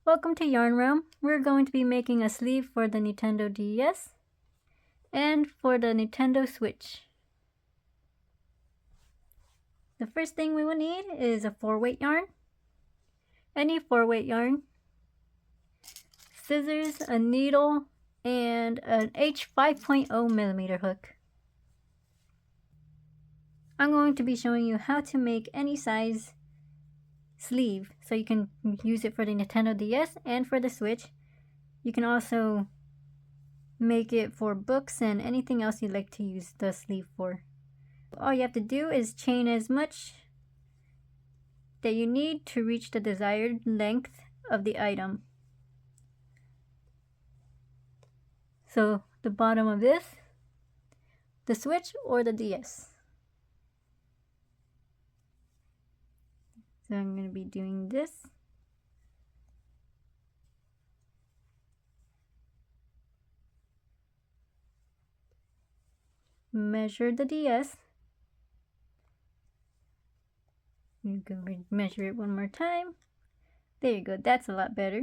Welcome to YarnRealm. We're going to be making a sleeve for the Nintendo DS and for the Nintendo Switch. The first thing we will need is a 4-weight yarn, any 4-weight yarn, scissors, a needle, and an H5.0 millimeter hook. I'm going to be showing you how to make any size sleeve, so you can use it for the Nintendo DS and for the Switch. You can also make it for books and anything else you'd like to use the sleeve for. All you have to do is chain as much that you need to reach the desired length of the item. So the bottom of this, the Switch or the DS. So I'm going to be doing this. Measure the DS. You can measure it one more time. There you go, that's a lot better.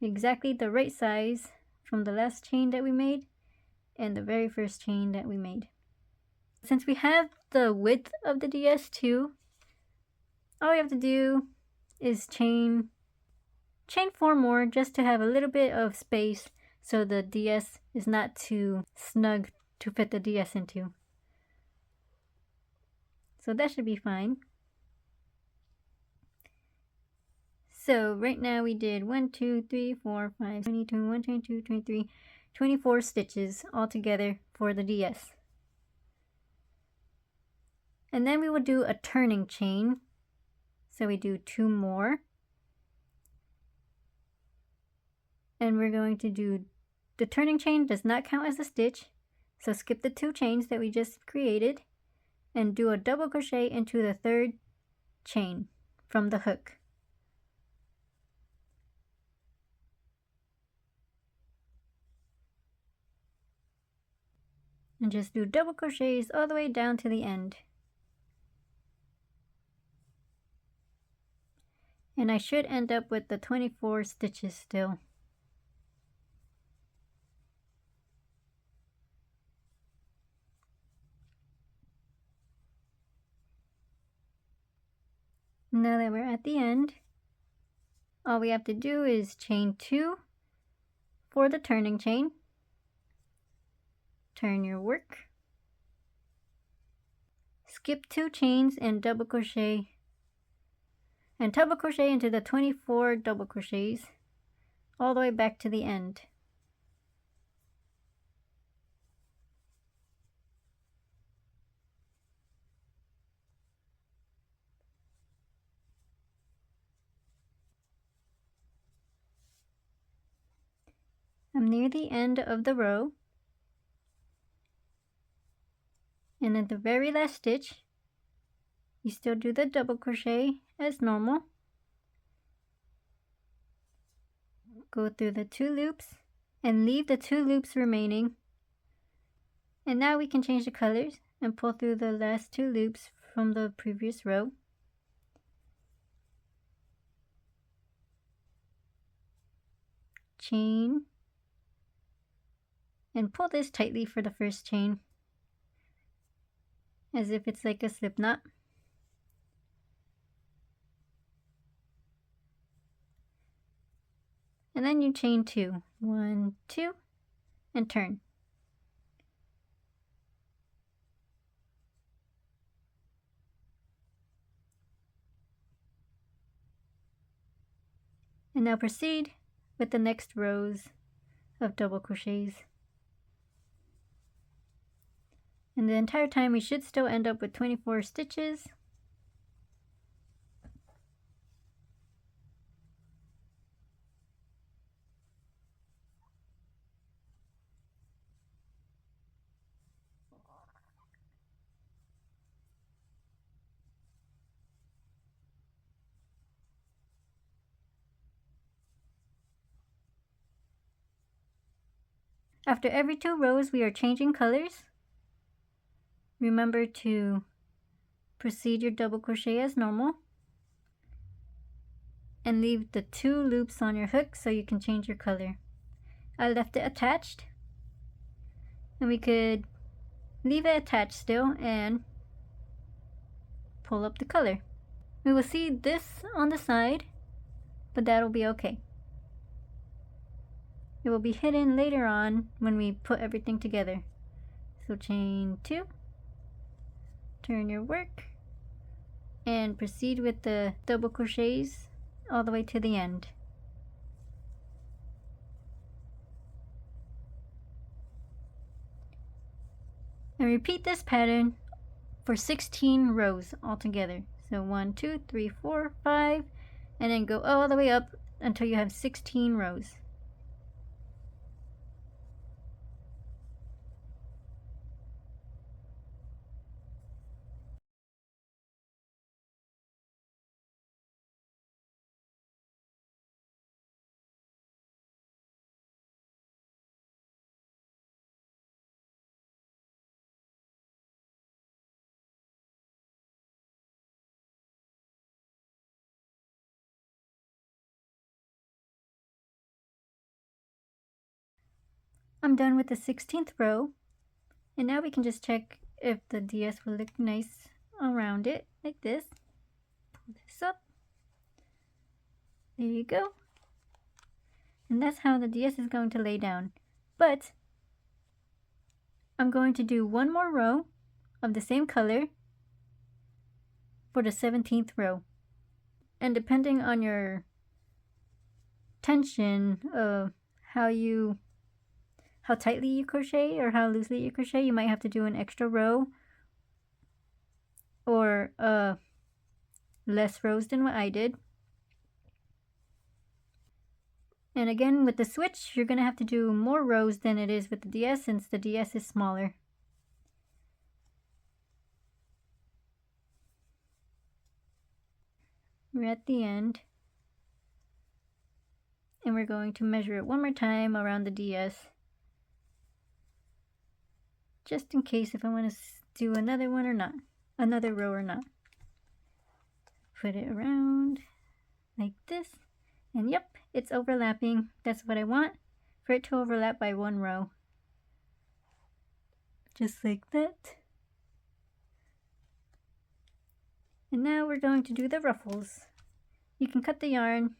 Exactly the right size from the last chain that we made and the very first chain that we made. Since we have the width of the DS too, all we have to do is chain 4 more just to have a little bit of space so the DS is not too snug to fit the DS into. So that should be fine. So right now we did 1, 2, 3, 4, 5, 22, 1, 22, 23, 24 stitches all together for the DS. And then we will do a turning chain. So we do 2 more. And we're going to do, the turning chain does not count as a stitch. So skip the 2 chains that we just created and do a double crochet into the 3rd chain from the hook. And just do double crochets all the way down to the end. And I should end up with the 24 stitches still. Now that we're at the end, all we have to do is chain 2 for the turning chain. Turn your work. Skip 2 chains and double crochet. And double crochet into the 24 double crochets all the way back to the end. I'm near the end of the row. And at the very last stitch, you still do the double crochet as normal. Go through the 2 loops and leave the 2 loops remaining. And now we can change the colors and pull through the last 2 loops from the previous row. Chain. And pull this tightly for the first chain, as if it's like a slip knot. And then you chain 2. 1, 2, and turn. And now proceed with the next rows of double crochets. And the entire time we should still end up with 24 stitches. After every 2 rows, we are changing colors. Remember to proceed your double crochet as normal. and leave the 2 loops on your hook so you can change your color. I left it attached, and we could leave it attached still and pull up the color. We will see this on the side, but that'll be okay. It will be hidden later on when we put everything together. So chain 2, turn your work, and proceed with the double crochets all the way to the end. And repeat this pattern for 16 rows altogether. So 1, 2, 3, 4, 5, and then go all the way up until you have 16 rows. I'm done with the 16th row, and now we can just check if the DS will look nice around it, like this. Pull this up. There you go. And that's how the DS is going to lay down. But I'm going to do one more row of the same color for the 17th row. And depending on your tension of how tightly you crochet or how loosely you crochet, you might have to do an extra row or less rows than what I did. And again, with the switch, you're going to have to do more rows than it is with the DS since the DS is smaller. We're at the end. And we're going to measure it one more time around the DS. Just in case if I want to do another one or not. Another row or not. Put it around like this. And yep, it's overlapping. That's what I want, for it to overlap by 1 row. Just like that. And now we're going to do the ruffles. You can cut the yarn,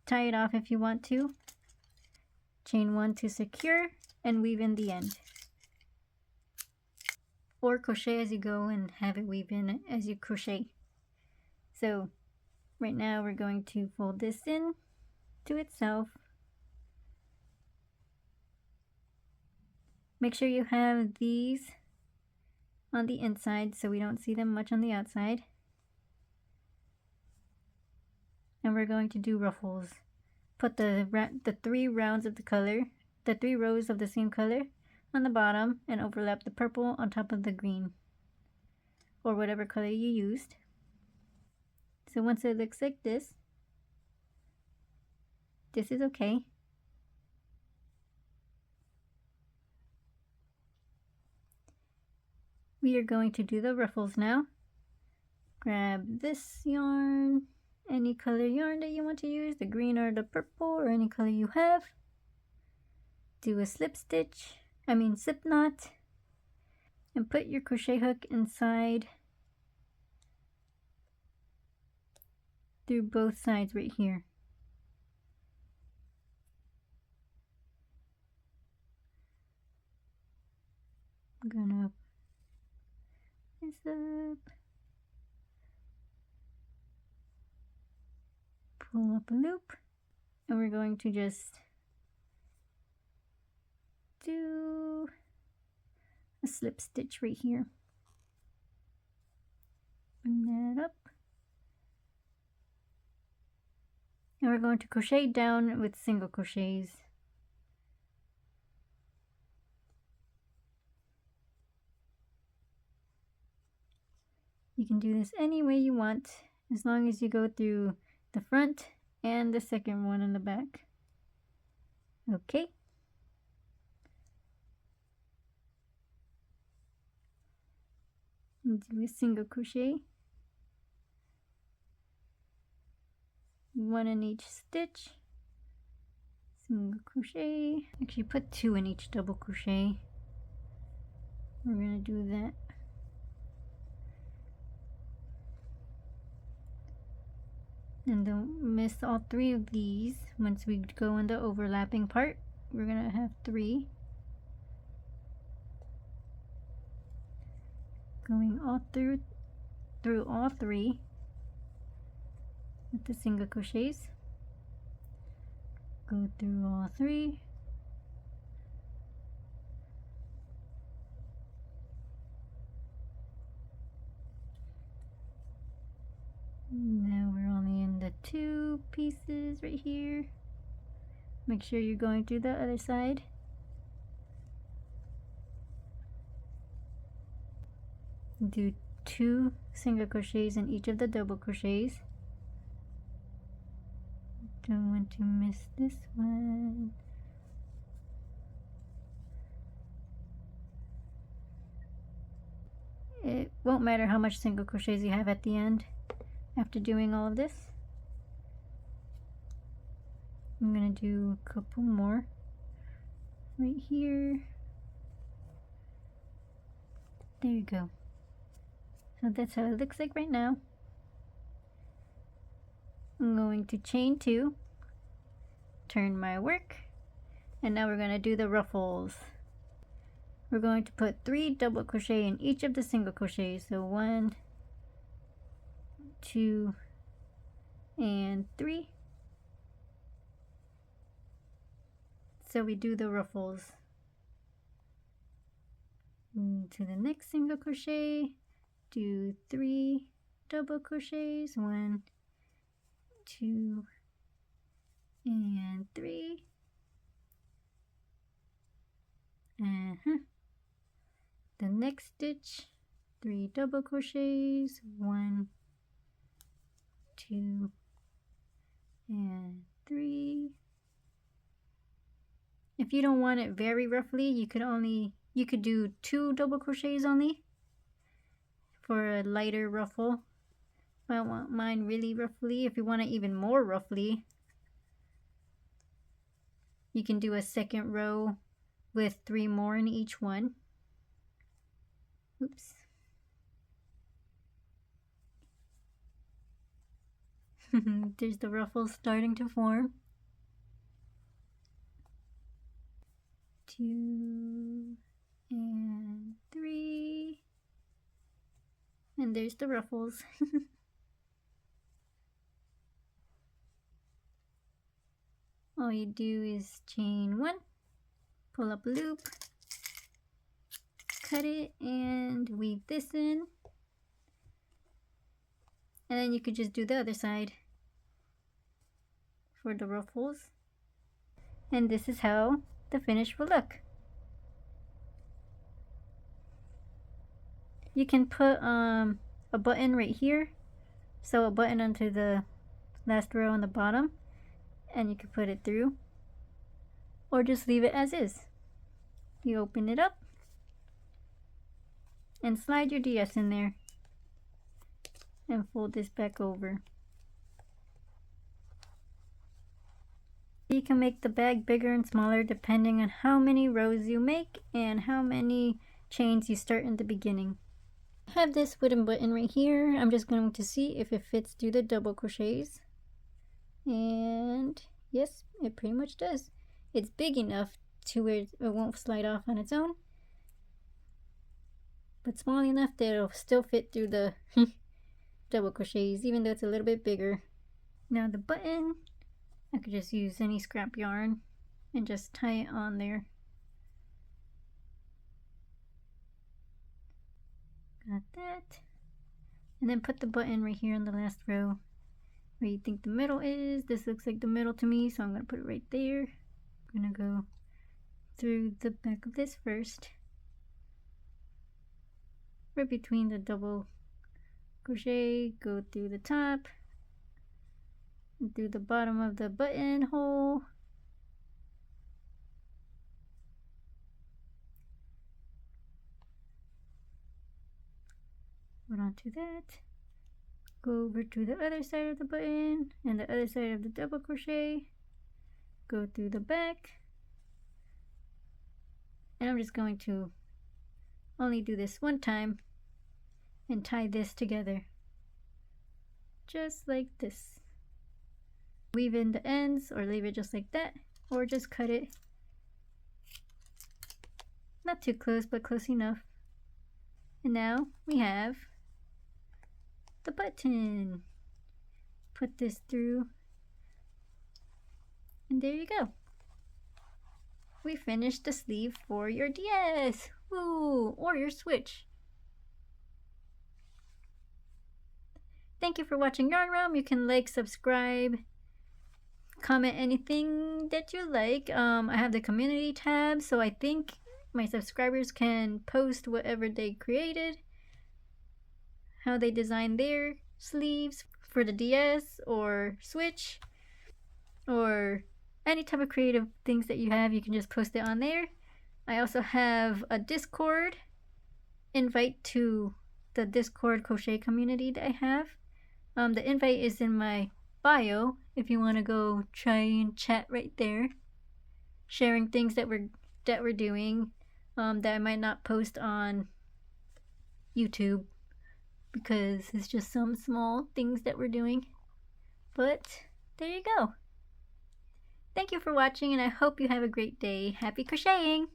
tie it off if you want to, chain 1 to secure, and weave in the end. Or crochet as you go and have it weave in as you crochet. So right now we're going to fold this in to itself. Make sure you have these on the inside so we don't see them much on the outside. And we're going to do ruffles. Put the 3 rounds of the color, the 3 rows of the same color on the bottom, and overlap the purple on top of the green, or whatever color you used. So once it looks like this is okay. We are going to do the ruffles now. Grab this yarn, any color yarn that you want to use, the green or the purple or any color you have. Do a slip knot, and put your crochet hook inside through both sides right here. I'm gonna put this up, pull up a loop, and we're going to just do a slip stitch right here. Bring that up. And we're going to crochet down with single crochets. You can do this any way you want, as long as you go through the front and the second one in the back. Okay. And do a single crochet. one in each stitch, single crochet. Actually put 2 in each double crochet. We're gonna do that. And don't miss all 3 of these. Once we go in the overlapping part, we're gonna have 3. Going all through all 3 with the single crochets. Go through all 3. Now we're only in the 2 pieces right here. Make sure you're going through the other side. Do 2 single crochets in each of the double crochets. Don't want to miss this one. It won't matter how much single crochets you have at the end after doing all of this. I'm gonna do a couple more right here. There you go. So that's how it looks like right now. I'm going to chain 2, turn my work, and now we're going to do the ruffles. We're going to put 3 double crochet in each of the single crochets. So 1, 2, and 3. So we do the ruffles. To the next single crochet, do 3 double crochets, 1, 2, and 3. The next stitch, 3 double crochets, 1, 2, and 3. If you don't want it very roughly, you could do 2 double crochets only for a lighter ruffle. I want mine really roughly. If you want it even more roughly, you can do a second row with 3 more in each one. Oops. There's the ruffles starting to form. 2 and 3. And there's the ruffles. All you do is chain 1, pull up a loop, cut it, and weave this in. And then you could just do the other side for the ruffles. And this is how the finish will look. You can put a button right here. Sew a button onto the last row on the bottom, and you can put it through, or just leave it as is. You open it up and slide your DS in there and fold this back over. You can make the bag bigger and smaller depending on how many rows you make and how many chains you start in the beginning. I have this wooden button right here. I'm just going to see if it fits through the double crochets. And yes, it pretty much does. It's big enough to where it won't slide off on its own, but small enough that it'll still fit through the double crochets, even though it's a little bit bigger. Now the button, I could just use any scrap yarn and just tie it on there. Got that. And then put the button right here on the last row where you think the middle is. This looks like the middle to me, so I'm going to put it right there. I'm going to go through the back of this first, right between the double crochet, go through the top, and through the bottom of the buttonhole. Put onto that, Go over to the other side of the button and the other side of the double crochet. Go through the back. And I'm just going to only do this one time and tie this together. Just like this. Weave in the ends or leave it just like that, or just cut it. Not too close, but close enough. And now we have the button. Put this through. And there you go. We finished the sleeve for your DS. Woo! Or your Switch. Thank you for watching YarnRealm. You can like, subscribe, comment anything that you like. I have the community tab, so I think my subscribers can post whatever they created, how they designed their sleeves for the DS or Switch, or any type of creative things that you have. You can just post it on there. I also have a Discord invite to the Discord crochet community that I have. The invite is in my bio if you want to go try and chat right there, sharing things that we're doing that I might not post on YouTube because it's just some small things that we're doing. But there you go. Thank you for watching, and I hope you have a great day. Happy crocheting!